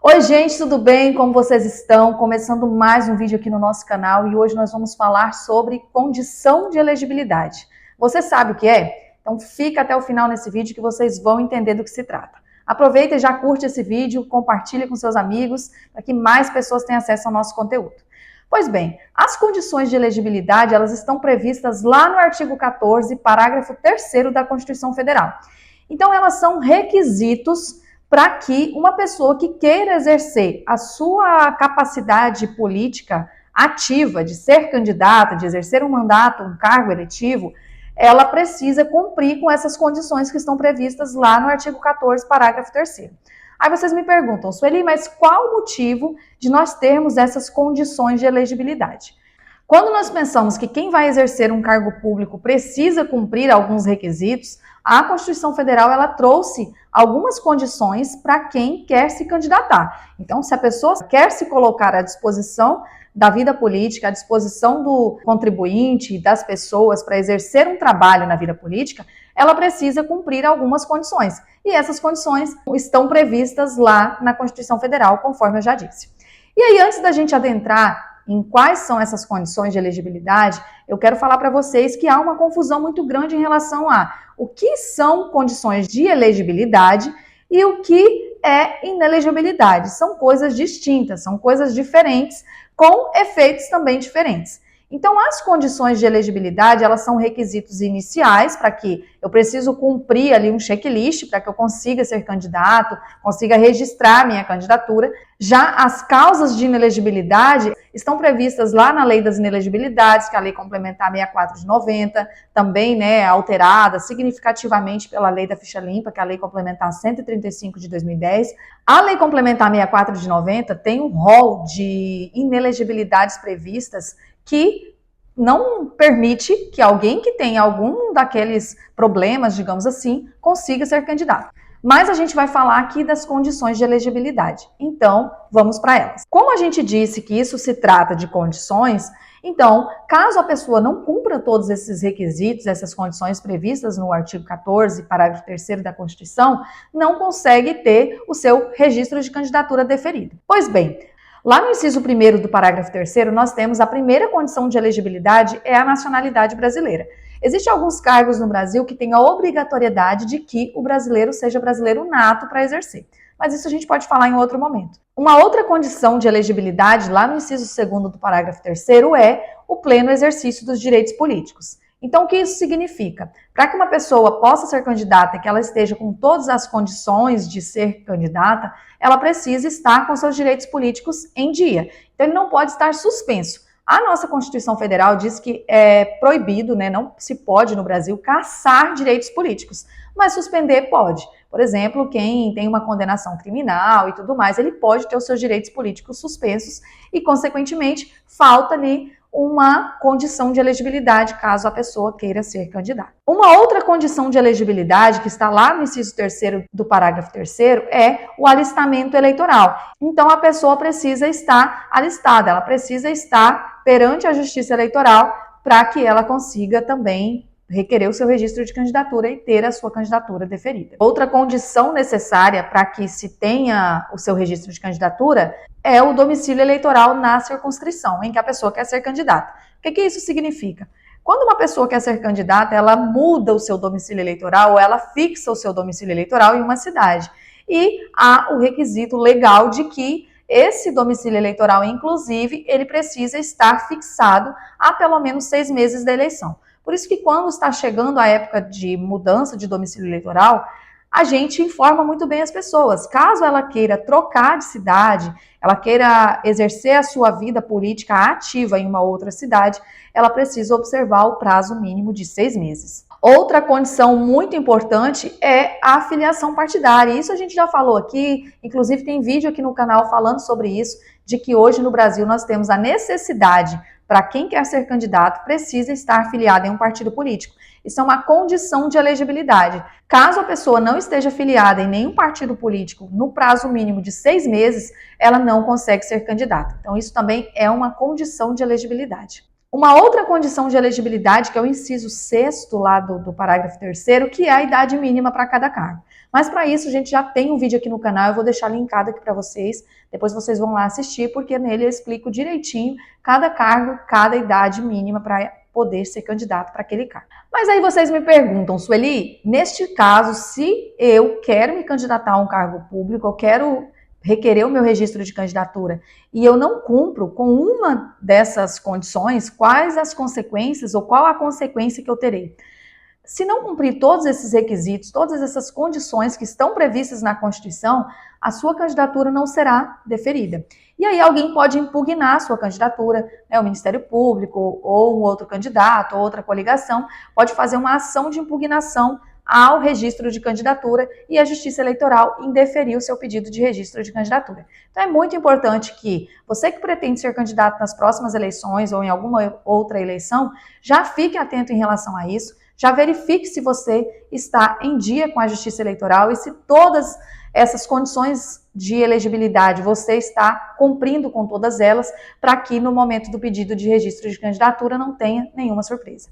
Oi, gente, tudo bem? Como vocês estão? Começando mais um vídeo aqui no nosso canal e hoje nós vamos falar sobre condição de elegibilidade. Você sabe o que é? Então fica até o final nesse vídeo que vocês vão entender do que se trata. Aproveita e já curte esse vídeo, compartilhe com seus amigos para que mais pessoas tenham acesso ao nosso conteúdo. Pois bem, as condições de elegibilidade elas estão previstas lá no artigo 14, parágrafo 3º da Constituição Federal. Então elas são requisitos para que uma pessoa que queira exercer a sua capacidade política ativa de ser candidata, de exercer um mandato, um cargo eletivo, ela precisa cumprir com essas condições que estão previstas lá no artigo 14, parágrafo 3º. Aí vocês me perguntam, Sueli, mas qual o motivo de nós termos essas condições de elegibilidade? Quando nós pensamos que quem vai exercer um cargo público precisa cumprir alguns requisitos, a Constituição Federal ela trouxe algumas condições para quem quer se candidatar. Então, se a pessoa quer se colocar à disposição da vida política, à disposição do contribuinte e das pessoas para exercer um trabalho na vida política, ela precisa cumprir algumas condições. E essas condições estão previstas lá na Constituição Federal, conforme eu já disse. E aí, antes da gente adentrar em quais são essas condições de elegibilidade, eu quero falar para vocês que há uma confusão muito grande em relação a o que são condições de elegibilidade e o que é inelegibilidade. São coisas distintas, são coisas diferentes, com efeitos também diferentes. Então, as condições de elegibilidade, elas são requisitos iniciais para que eu preciso cumprir ali um checklist para que eu consiga ser candidato, consiga registrar minha candidatura. Já as causas de inelegibilidade estão previstas lá na Lei das Inelegibilidades, que é a Lei Complementar 64 de 90, também alterada significativamente pela Lei da Ficha Limpa, que é a Lei Complementar 135 de 2010. A Lei Complementar 64 de 90 tem um rol de inelegibilidades previstas que não permite que alguém que tenha algum daqueles problemas, digamos assim, consiga ser candidato. Mas a gente vai falar aqui das condições de elegibilidade. Então, vamos para elas. Como a gente disse que isso se trata de condições, então, caso a pessoa não cumpra todos esses requisitos, essas condições previstas no artigo 14, parágrafo 3º da Constituição, não consegue ter o seu registro de candidatura deferido. Pois bem, lá no inciso 1º do parágrafo 3º, nós temos a primeira condição de elegibilidade é a nacionalidade brasileira. Existem alguns cargos no Brasil que têm a obrigatoriedade de que o brasileiro seja brasileiro nato para exercer. Mas isso a gente pode falar em outro momento. Uma outra condição de elegibilidade, lá no inciso 2º do parágrafo 3º, é o pleno exercício dos direitos políticos. Então, o que isso significa? Para que uma pessoa possa ser candidata e que ela esteja com todas as condições de ser candidata, ela precisa estar com seus direitos políticos em dia. Então, ele não pode estar suspenso. A nossa Constituição Federal diz que é proibido, não se pode no Brasil cassar direitos políticos, mas suspender pode. Por exemplo, quem tem uma condenação criminal e tudo mais, ele pode ter os seus direitos políticos suspensos e, consequentemente, falta ali uma condição de elegibilidade caso a pessoa queira ser candidata. Uma outra condição de elegibilidade que está lá no inciso 3º do parágrafo 3º é o alistamento eleitoral. Então, a pessoa precisa estar alistada, ela precisa estar perante a Justiça Eleitoral para que ela consiga também requerer o seu registro de candidatura e ter a sua candidatura deferida. Outra condição necessária para que se tenha o seu registro de candidatura é o domicílio eleitoral na circunscrição em que a pessoa quer ser candidata. O que isso significa? Quando uma pessoa quer ser candidata, ela muda o seu domicílio eleitoral ou ela fixa o seu domicílio eleitoral em uma cidade. E há o requisito legal de que esse domicílio eleitoral, inclusive, ele precisa estar fixado há pelo menos 6 meses da eleição. Por isso que quando está chegando a época de mudança de domicílio eleitoral, a gente informa muito bem as pessoas. Caso ela queira trocar de cidade, ela queira exercer a sua vida política ativa em uma outra cidade, ela precisa observar o prazo mínimo de 6 meses. Outra condição muito importante é a filiação partidária. Isso a gente já falou aqui, inclusive tem vídeo aqui no canal falando sobre isso, de que hoje no Brasil nós temos a necessidade para quem quer ser candidato, precisa estar afiliado em um partido político. Isso é uma condição de elegibilidade. Caso a pessoa não esteja afiliada em nenhum partido político no prazo mínimo de 6 meses, ela não consegue ser candidata. Então, isso também é uma condição de elegibilidade. Uma outra condição de elegibilidade, que é o inciso 6º lá do parágrafo 3º, que é a idade mínima para cada cargo. Mas para isso a gente já tem um vídeo aqui no canal, eu vou deixar linkado aqui para vocês, depois vocês vão lá assistir, porque nele eu explico direitinho cada cargo, cada idade mínima para poder ser candidato para aquele cargo. Mas aí vocês me perguntam, Sueli, neste caso, se eu quero me candidatar a um cargo público, eu quero requerer o meu registro de candidatura e eu não cumpro com uma dessas condições, quais as consequências ou qual a consequência que eu terei? Se não cumprir todos esses requisitos, todas essas condições que estão previstas na Constituição, a sua candidatura não será deferida. E aí alguém pode impugnar a sua candidatura, né, o Ministério Público ou um outro candidato ou outra coligação pode fazer uma ação de impugnação ao registro de candidatura e a Justiça Eleitoral indeferir o seu pedido de registro de candidatura. Então é muito importante que você que pretende ser candidato nas próximas eleições ou em alguma outra eleição, já fique atento em relação a isso, já verifique se você está em dia com a Justiça Eleitoral e se todas essas condições de elegibilidade você está cumprindo com todas elas, para que no momento do pedido de registro de candidatura não tenha nenhuma surpresa.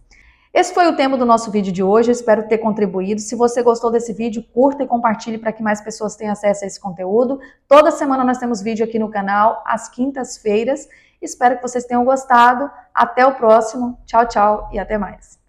Esse foi o tema do nosso vídeo de hoje, eu espero ter contribuído. Se você gostou desse vídeo, curta e compartilhe para que mais pessoas tenham acesso a esse conteúdo. Toda semana nós temos vídeo aqui no canal, às quintas-feiras. Espero que vocês tenham gostado. Até o próximo. Tchau, tchau e até mais.